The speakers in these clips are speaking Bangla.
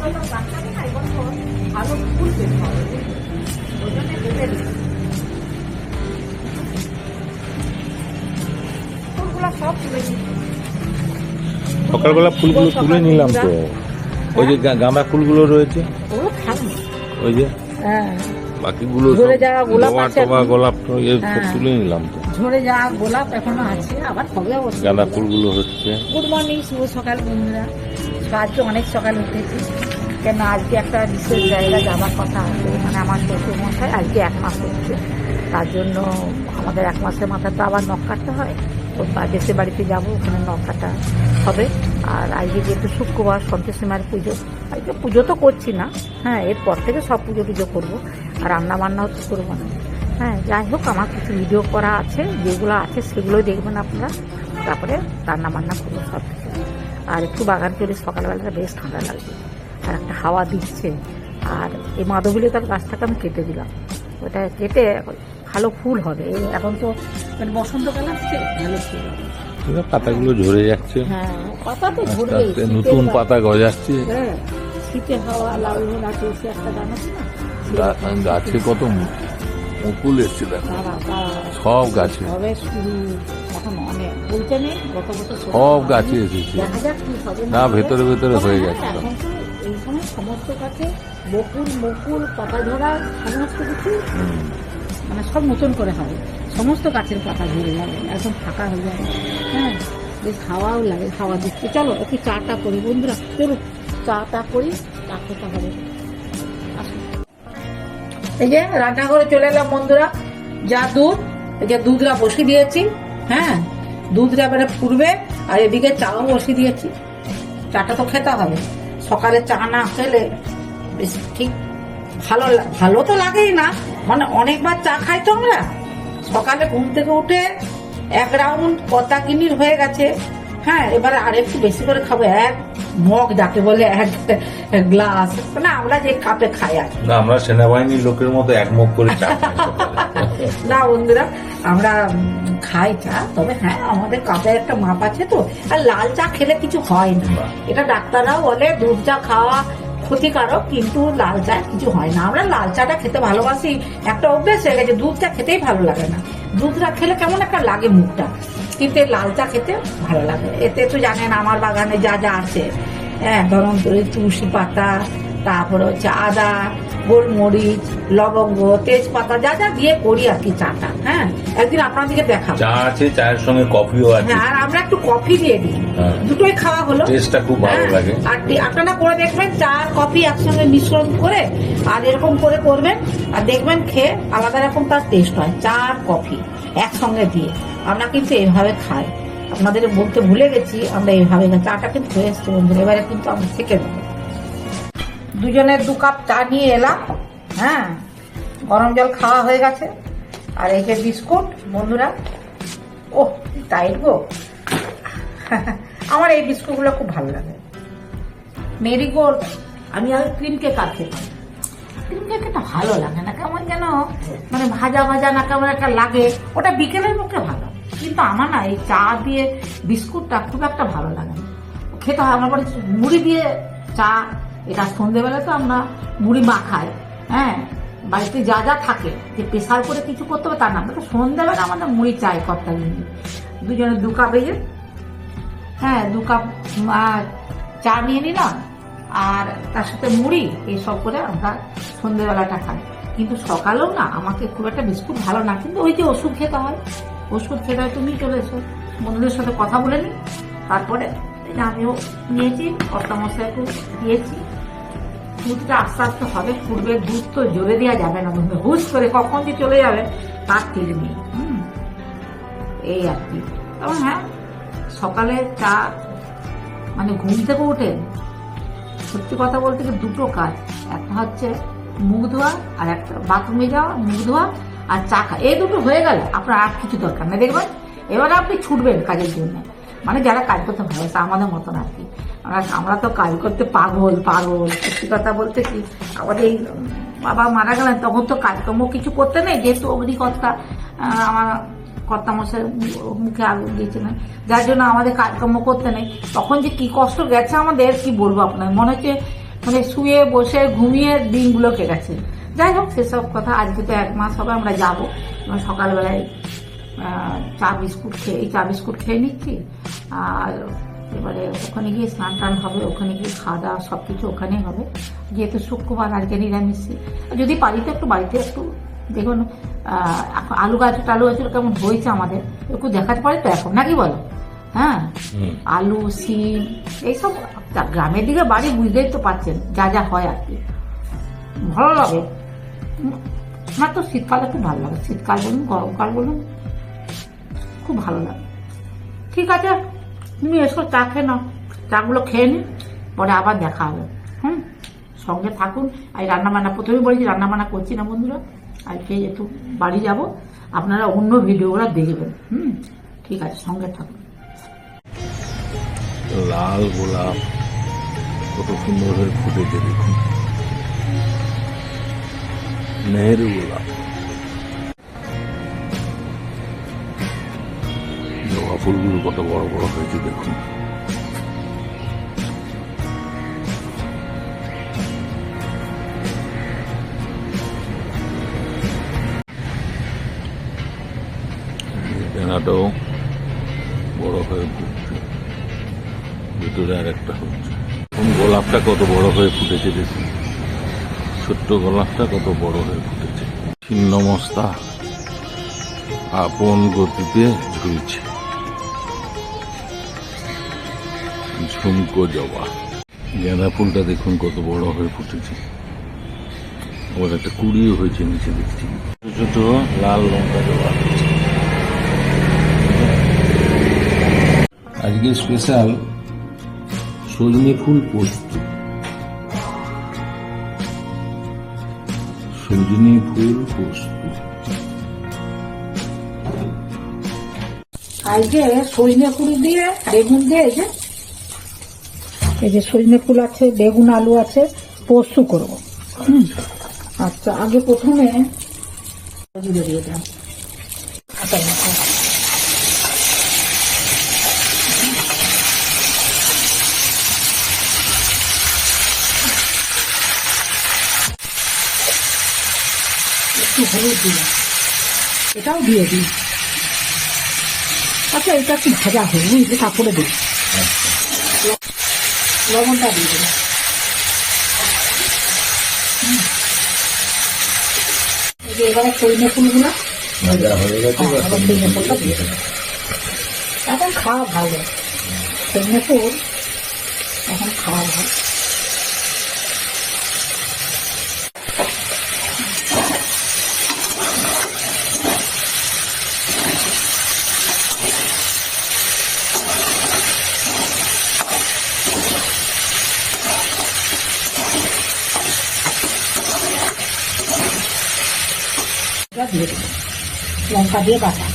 ভালো ফুল পেতে হবে, ওই জন্য বেঁধে দিচ্ছি। ফুলগুলো সব তুলে দিচ্ছি। সকালবেলা ফুলগুলো তুলে নিলাম তো, ওই যে গাঁদা ফুলগুলো রয়েছে, ওগুলো থাকবে। ওই যে হ্যাঁ, বাকিগুলো ঝরে যাওয়া গোলাপ আছে, গোলাপ হ্যাঁ। তুলে নিলাম তো। ঝরে যাওয়া গোলাপ এখনো আছে, আবার হবে অবশ্য। গাঁদা ফুলগুলো হচ্ছে। গুড মর্নিং, শুভ সকাল বন্ধুরা। আজকে অনেক সকাল উঠেছি, কেন আজকে একটা বিশেষ জায়গা যাওয়ার কথা আছে। মানে আমার শ্বশুরমশাই আজকে 1 মাস হচ্ছে, তার জন্য আমাদের 1 মাসের মাথায় তো আবার নখ কাটতে হয়। তো দেশের বাড়িতে যাবো, ওখানে নখ কাটা হবে। আর আজকে যেহেতু শুক্রবার, সন্তোষী মায়ের পুজো, আজকে পুজো তো করছি না, হ্যাঁ, এরপর থেকে সব পুজো টুজো করবো। আর রান্না বান্নাও তো করবো না। হ্যাঁ, যাই হোক, আমার কিছু ভিডিও করা আছে, যেগুলো আছে সেগুলোই দেখবেন আপনারা। তারপরে রান্না বান্না করবো সব কিছু। আর একটু বাগান চলে, সকালবেলাটা বেশ ঠান্ডা লাগছে, আর একটা হাওয়া দিচ্ছে। আর এই মাধবীলতার গাছটাকে আমি কেটে দিলাম, ওটা কেটে ভালো ফুল হবে। এখন তো মানে বসন্তকাল আসছে, ভালো ফুল হবে। পাতাগুলো ঝরে যাচ্ছে, হ্যাঁ, পাতা তো ঝরবেই, নতুন পাতা গজাচ্ছে। হ্যাঁ, শীতের হাওয়া, লাল ঘোড়া তুলসী একটা গান আছে না, গাছে কত মুকুল এসেছিল, সব গাছে হবে শুরু। এখন অনেক বলতে নেই, গত বছর সব গাছে এসেছে, দেখা যাক কি হবে না ভেতরে ভেতরে হয়ে গেছে। এখন তো এই সময় সমস্ত গাছে বকুল পাতা ঝরা সমস্ত কিছু মানে সব নতুন করে হবে। সমস্ত গাছের পাতা ঝরে যাবে, একদম ফাঁকা হয়ে যাবে। হ্যাঁ, বেশ হাওয়াও লাগে, হাওয়া দিচ্ছে। চলো একটু চাটা করি বন্ধুরা, চলো চাটা করি, চা খেতে হবে। এই যে রান্নাঘরে চলে এলাম বন্ধুরা, যা দুধ, এই যে দুধটা বসিয়ে দিয়েছি। হ্যাঁ, দুধটা এবারে ফুটবে, আর এদিকে চাও বসিয়ে দিয়েছি। চাটা তো খেতে হবে, সকালে চা না খেলে বেশ ঠিক ভালো তো লাগেই না। মানে অনেকবার চা খাই তো আমরা, সকালে ঘুম থেকে উঠে 1 রাউন্ড কতা কিনির হয়ে গেছে। হ্যাঁ, এবারে আর একটু বেশি করে খাবো, 1 মগ যাকে বলে 1 গ্লাস, মানে আমরা যে কাপে খাই আর না, আমরা সেনাবাহিনীর লোকের মতো 1 মগ করে চা খাই না বন্ধুরা, আমরা খাই চা, তবে হ্যাঁ আমাদের কাপের একটা মাপ আছে তো। আর লাল চা খেলে কিছু হয় না, এটা ডাক্তাররাও বলে দুধ চা খাওয়া ক্ষতিকারক, কিন্তু লাল চা কিছু হয় না। আমরা লাল চাটা খেতে ভালোবাসি, একটা অভ্যেস হয়ে গেছে। দুধ চা খেতেই ভালো লাগে না, দুধ চা খেলে কেমন একটা লাগে মুখটা, কিন্তু লাল চা খেতে ভালো লাগে। এতে তো জানেন আমার বাগানে যা যা আছে, হ্যাঁ, ধরুন তুলসী পাতা, তারপরে হচ্ছে আদা, গোলমরিচ, লবঙ্গ, তেজপাতা, যা যা দিয়ে করি আর কি চাটা। হ্যাঁ, একদিন আপনাদেরকে দেখাবো। চা আছে, চায়ের সঙ্গে কফিও আছে। হ্যাঁ, আর আমরা একটু কফি দিয়ে দিই, দুটোই খাওয়া হলো, টেস্টটা খুব ভালো লাগে। আর আপনারা করে দেখবেন, চা আর কফি একসঙ্গে মিশ্রণ করে আর এরকম করে করবেন, আর দেখবেন খেয়ে আলাদা রকম তার টেস্ট হয়। চা আর কফি একসঙ্গে দিয়ে আমরা কিন্তু এইভাবে খাই, আপনাদের বলতে ভুলে গেছি, আমরা এইভাবে খাই। চাটা কিন্তু হয়ে এসছে বন্ধুরা, এবারে কিন্তু আমরা থেকে দেবো। দুজনের 2 কাপ চা নিয়ে এলাম। হ্যাঁ, গরম জল খাওয়া হয়ে গেছে, আর এই যে বিস্কুট বন্ধুরা, ওহ টাইট গো আমার এই বিস্কুটগুলো খুব ভালো লাগে। মেরিগোল্ড, আমি আগে ক্রিম কেক আর খেতাম, ক্রিম কেক একটা ভালো লাগে না, কেমন যেন মানে ভাজা ভাজা না কেমন একটা লাগে, ওটা বিকেলের মুখে ভালো। কিন্তু আমার না এই চা দিয়ে বিস্কুটটা খুব একটা ভালো লাগে না, খেতে হয়। আমার বাড়ি মুড়ি দিয়ে চা, এটা সন্ধ্যেবেলা তো আমরা মুড়ি মাখাই। হ্যাঁ, বাড়িতে যা যা থাকে, যে প্রেসার করে কিছু করতে হবে তা না, আমরা তো সন্ধ্যেবেলা আমাদের মুড়ি চাই কর্তা কিন্তু। দুজনে 2 কাপ, এই যে হ্যাঁ 2 কাপ চা নিয়ে নিলাম, আর তার সাথে মুড়ি, এইসব করে আমরা সন্ধ্যেবেলাটা খাই। কিন্তু সকালেও না আমাকে খুব একটা বিস্কুট ভালো না, কিন্তু ওই যে ওষুধ খেতে হয়, ওষুধ খেতে হয়। তুমি চলে এসো, বন্ধুদের সাথে কথা বলে নি, তারপরে আমিও নিয়েছি, কর্তামশাইকে দিয়েছি। দুধটা আস্তে আস্তে হবে, ফুটবে। দুধ তো জোরে দেওয়া যাবে না বন্ধু, হুস করে কখন যে চলে যাবে তার ঠিক নেই। এই আর কি। তখন হ্যাঁ, সকালে চা মানে ঘুম থেকে উঠে সত্যি কথা বলতে কি 2টো কাজ, একটা হচ্ছে মুখ ধোয়া, আর একটা বাথরুমে যাওয়া, মুখ ধোয়া আর চা খা। এই 2টো হয়ে গেল, আপনার আর কিছু দরকার নেই। দেখবেন এবারে আপনি ছুটবেন কাজের জন্য, মানে যারা কাজ করতে ভালোবাসে আমাদের মতন আর কি। আমরা তো কাজ করতে পাগল। সত্যি কথা বলতে কি, আমাদের এই বাবা মারা গেলেন তখন তো কাজকর্ম কিছু করতে নেই, যেহেতু অগ্নিকর্তা আমার কর্তামশাই মুখে আগুন দিয়েছিলেন, যার জন্য আমাদের কাজকর্ম করতে নেই। তখন যে কি কষ্ট গেছে আমাদের, কি বলবো আপনার, মনে হচ্ছে মানে শুয়ে বসে ঘুমিয়ে দিনগুলো কেটেছে। যাই হোক, সেসব কথা, আজকে তো 1 মাস হবে আমরা যাবো। সকালবেলায় চা বিস্কুট খেয়ে নিচ্ছি। আর এবারে ওখানে গিয়ে স্নান টান হবে, ওখানে গিয়ে খাওয়া দাওয়া সবকিছু ওখানেই হবে, যেহেতু শুক্রবার আজকে নিরামিষই। যদি পারি তো একটু বাড়িতে একটু দেখুন আলু গাছ কেমন হয়েছে আমাদের, একটু দেখাতে পারি তো এখন, নাকি বলো? হ্যাঁ, আলু, সিম এইসব গ্রামের দিকে বাড়ি, বুঝতেই তো পারছেন যা যা হয় আর কি। ভালো লাগে আমার তো, শীতকালে খুব ভালো লাগে, শীতকাল বলুন গরমকাল বলুন খুব ভালো লাগে। ঠিক আছে, তুমি এসো চা খেয়ে নাও, চাগুলো খেয়ে নিন, পরে আবার দেখা হবে। সঙ্গে থাকুন। আর রান্নাবান্না, প্রথমেই বলেছি রান্নাবান্না করছি না বন্ধুরা, আজকে একটু বাড়ি যাব, আপনারা অন্য ভিডিওগুলো দেখবেন। ঠিক আছে, সঙ্গে থাকুন। লাল গোলাপ কত সুন্দর হয়ে ফুটেছে দেখুন, নেহেরু গোলাপ। জবা ফুলগুলো কত বড় বড় হয়েছে দেখুন। বেনাটাও বড় হয়ে ফুটছে, ভিতরে আর একটা হচ্ছে। গোলাপটা কত বড় হয়ে ফুটেছে দেখুন, ছোট্ট গোলাপটা কত বড় হয়ে ফুটেছে। ছিন্নমস্তা আপন গতিতে ঝুলছে। ঝুমকো জবা, গাঁদা ফুলটা দেখুন কত বড় হয়ে ফুটেছে, আবার একটা কুড়িও হয়েছে নিচে দেখছি। ছোট ছোট লাল লঙ্কা জবা। আজকে স্পেশাল সজনে ফুল পোস্ত। সজনে ফুল পোস্ত আজকে সজনে ফুল দিয়ে বেগুন দিয়ে, এই যে সজনে ফুল আছে, বেগুন আলু আছে, পোস্ত করবো। আচ্ছা, আগে প্রথমে জিরে দিয়ে দিলাম, আটা মাখা, একটু হলুদ দিলাম, এটাও দিয়ে দিই। আচ্ছা, এটা একটু ভাজা হবে, বুঝলি, তারপরে দিই লবণটা দিয়ে দিলাম। এবারে সজনে ফুলগুলো ভাজা হয়ে গেছে, সজনে ফুলটা দিয়ে দেবো। এখন খাওয়া ভালো, সজনে ফুল এখন খাওয়া ভালো। দিয়ে দেবো লঙ্কা দিয়ে বাটা।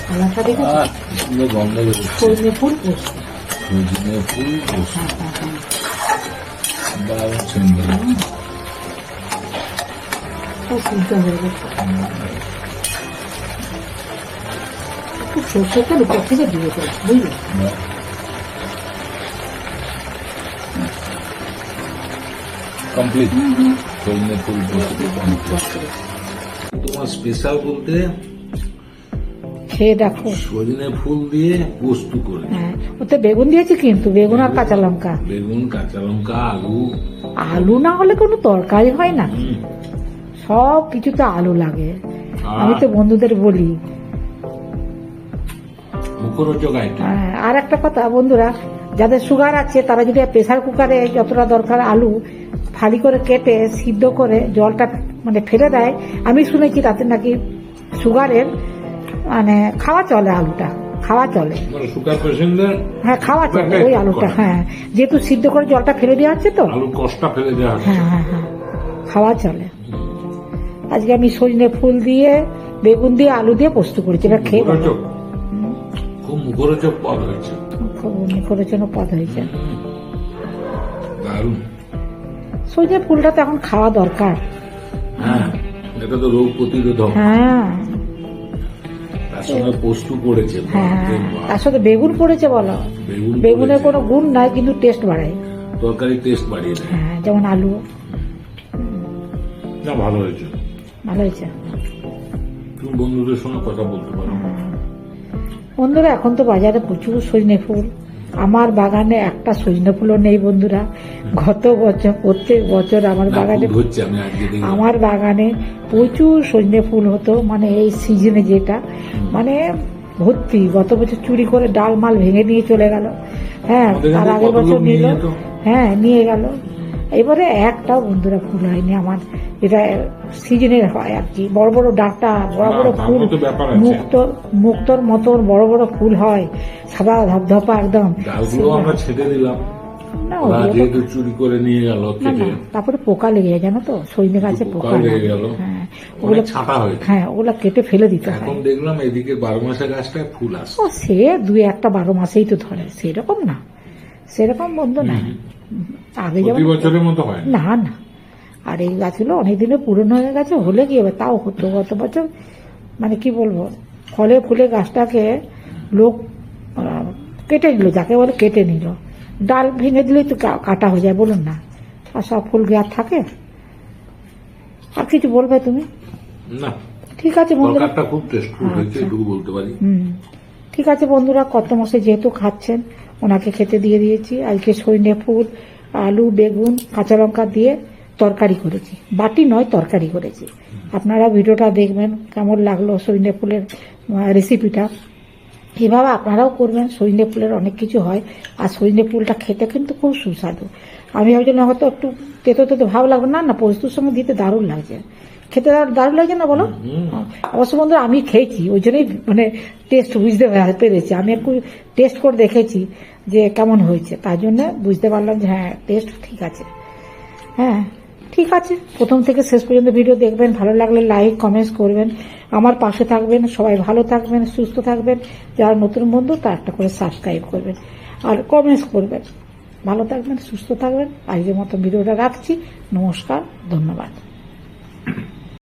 কালারটা দেখো, গন্ধ বেরোচ্ছে। সজনে ফুল পোস্ত, সজনে ফুল পোস্ত দারুণ সুন্দর। খুব সিদ্ধ হয়ে গেছে। একটু সরষের তেল উপর থেকে দিয়ে দেবো, বুঝলি? কমপ্লিট সজনে ফুল পোস্ত। তোমার স্পেশাল বলতে খেয়ে দেখো, সজনে ফুল দিয়ে পোস্ত করে। হ্যাঁ, ওতে বেগুন দিয়েছি, কিন্তু বেগুন আর কাঁচা লঙ্কা। বেগুন, কাঁচা লঙ্কা, আলু। আলু না হলে কোনো তরকারি হয় না, সব কিছুতে আলু লাগে। আমি তো বন্ধুদের বলি। মুখরোচক আইটেম। আর একটা কথা বন্ধুরা, যাদের সুগার আছে তারা যদি প্রেসার কুকারে যতটা দরকার আলু ফালি করে কেটে সিদ্ধ করে জলটা মানে ফেলে দেয়, আমি শুনেছি তাতে নাকি সুগারের মানে খাওয়া চলে, আলুটা খাওয়া চলে। সুগার পেশেন্টদের হ্যাঁ, খাওয়া চলে ওই আলুটা। হ্যাঁ, যেহেতু সিদ্ধ করে জলটা ফেলে দেওয়া হচ্ছে তো, আলু কষ্টটা ফেলে দেওয়া হচ্ছে। হ্যাঁ হ্যাঁ হ্যাঁ, খাওয়া চলে। আজকে আমি সজনে ফুল দিয়ে বেগুন দিয়ে আলু দিয়ে পোস্ত করেছি, এবার খেয়ে বলো। খুব মুখরোচক পদ হয়েছে, খুব মুখরোচক পদ হয়েছে। দারুণ। সজনে ফুলটা তো এখন খাওয়া দরকার। হ্যাঁ, এটা তো রোগ প্রতিরোধক। হ্যাঁ তার সঙ্গে পোস্ত পড়েছে। হ্যাঁ, বাপরে বাপ। তার সাথে বেগুন পড়েছে বলো। বেগুনের পড়েছে। কোনো গুণ নাই, কিন্তু টেস্ট বাড়ায়। তরকারি টেস্ট বাড়িয়ে দেয়। হ্যাঁ, যেমন আলু। না, ভালো হয়েছে। ভালো হয়েছে। তুমি বন্ধুদের সঙ্গে কথা বলতে পারো। বন্ধুরা, এখন তো বাজারে প্রচুর সজনে ফুল। আমার বাগানে একটা সজনে ফুলও নেই বন্ধুরা। গত বছর, প্রত্যেক বছর আমার না, বাগানে, খুব হচ্ছে, আমি আজকে দেখলাম। আমার বাগানে প্রচুর সজনে ফুল হতো, মানে এই সিজনে যেটা, মানে ভর্তি। গত বছর চুরি করে ডাল মাল ভেঙে নিয়ে চলে গেল। হ্যাঁ, আমাদের তার এখানে আগের কত বছর লোক নিয়ে নিল। যেত। হ্যাঁ, নিয়ে গেল। এবারে একটাও বন্ধুরা ফুল হয়নি আমার, যেটা সিজনের হয় আর কি। বড় বড় ডাঁটা, বড় বড় না, তার ফুল, মতো ব্যাপার আছে। মুক্তোর মতন বড় বড় ফুল হয়, সাদা ধপধপা একদম। ডালগুলো আমরা ছেড়ে দিলাম, না, ওরা ওগুলো তো- যেহেতু চুরি করে নিয়ে গেল না, কেটে। না, তারপরে পোকা লেগে যায় জানো তো, সজনে গাছে পোকা পোকাও লেগে লাগে। গেল। হ্যাঁ, অনেক ছাটা হয়েছে। হ্যাঁ, ওগুলো কেটে ফেলে দিতে হয়। এখন দেখলাম এদিকে 12 মাসের গাছটায় ফুল আসে। ও, সে দুই একটা 12 মাসেই তো ধরে, সেরকম না, সেরকম বন্ধু না। আগে প্রতি যেমন, বছরের মতো হয় না। না না, আর এই গাছগুলো অনেকদিনের পুরনো হয়ে গেছে, হলে কি হবে, তাও হতো গত বছর। মানে কি বলবো, ফলে ফুলে গাছটাকে লোক কেটে নিল, যাকে বলে কেটে নিল। ডাল ভেঙে দিলেই তো কাটা হয়ে যায়, বলুন না। আর সব ফুল কি আর থাকে? আর কিছু বলবে তুমি? না, ঠিক আছে বন্ধুরা। তরকারিটা খুব টেস্টফুল হয়েছে, আচ্ছা। এটুকু বলতে পারি। ঠিক আছে বন্ধুরা, কত মাসে যেহেতু খাচ্ছেন, ওনাকে খেতে দিয়ে দিয়েছি। আজকে সজনে ফুল, আলু, বেগুন, কাঁচা লঙ্কা দিয়ে তরকারি করেছি। বাটি নয়, তরকারি করেছি। আপনারা ভিডিওটা দেখবেন কেমন লাগলো সজনে ফুলের রেসিপিটা। এভাবে আপনারাও করবেন। সজনে ফুলের অনেক কিছু হয়, আর সজনে ফুলটা খেতে কিন্তু খুব সুস্বাদু। আমি ভাবছিলাম হয়তো একটু তেতো তেতো ভাব লাগবে, না না, পোস্তর সঙ্গে দিতে দারুণ লাগছে, খেতে দারুণ লাগছে না বলো? অবশ্য বন্ধুরা, আমি খেয়েছি, ওই জন্যই মানে টেস্ট বুঝতে পেরেছি। আমি একটু টেস্ট করে দেখেছি যে কেমন হয়েছে, তার জন্য বুঝতে পারলাম যে হ্যাঁ, টেস্ট ঠিক আছে। হ্যাঁ, ঠিক আছে। প্রথম থেকে শেষ পর্যন্ত ভিডিও দেখবেন, ভালো লাগলে লাইক কমেন্টস করবেন, আমার পাশে থাকবেন। সবাই ভালো থাকবেন, সুস্থ থাকবেন। যারা নতুন বন্ধু, তা একটা করে সাবস্ক্রাইব করবেন আর কমেন্টস করবেন। ভালো থাকবেন, সুস্থ থাকবেন। আজকের মতো ভিডিওটা রাখছি। নমস্কার, ধন্যবাদ।